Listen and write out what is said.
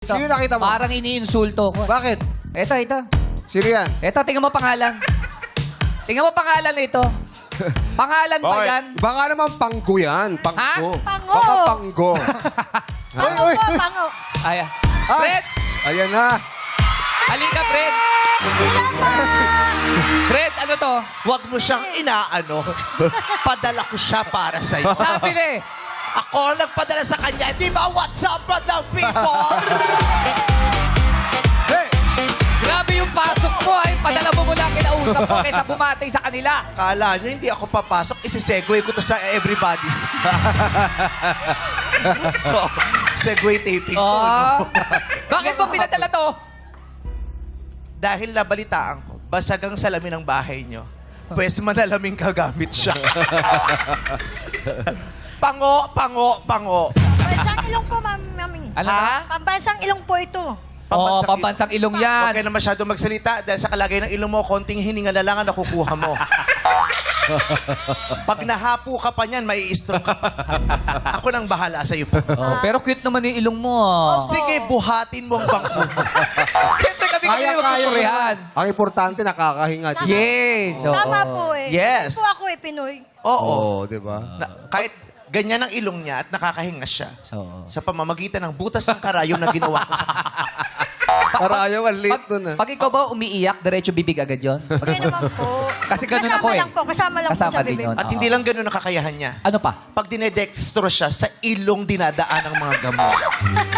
Sino nakita mo? Parang iniinsulto ko. Bakit? Ito. Sino yan? Ito, tingnan mo pangalan. Tingnan mo pangalan nito. Pangalan ba yan? Baka naman panggo yan. Panggo. Ha? Pango. Baka panggo. Pango Ay, po, ay. pango. Ayan. Ay. Fred! Ayan na. Halika, Fred! Fred, ano to? Huwag mo siyang inaano. Padala ko siya para sa'yo. Sabi na eh. Ako ang nagpadala sa kanya. Di ba what's up, ng people? Hey! Grabe yung pasok mo ay padala mo mula kinausap mo kaysa bumatay sa kanila. Kala niyo hindi ako papasok. Isisegue ko to sa everybody's. Segway taping ko. Oh. no? Bakit mo pinadala to? Dahil nabalitaan ko, basag ang salamin ng bahay niyo. Pwes manalaming kagamit siya. Pango. Pambansang ilong po, mami. Ano Ha? Pambansang ilong po ito. Oo, pampansang ilong yan. Huwag ka na masyado magsalita dahil sa kalagay ng ilong mo, konting hininga na lang ang nakukuha mo. Pag nahapo ka pa niyan, may stroke ka pa. Ako nang bahala sa iyo. Oh, pero cute naman yung ilong mo. ah. Sige, buhatin mo ang bangko mo. Siyempre kami yung magkukurihan. Ang importante, nakakahinga. Di ba? Yes. oo. Tama po eh. Yes. Hindi po ako eh, Pinoy. Oo. Oo, di ba? Kahit ganyan ang ilong niya at nakakahinga siya. Oo. Sa pamamagitan ng butas ng karayom na ginawa ko sa Para ayaw, ang late Pag, dun ah. pag ikaw ba umiiyak, diretso bibig agad yun? Hindi naman po. Kasi ganun ako eh. Kasama lang po Kasama sa din bibig. yun. At hindi lang ganun ang kakayahan niya. Ano pa? Pag dinedextro siya, sa ilong dinadaan ang mga gamot.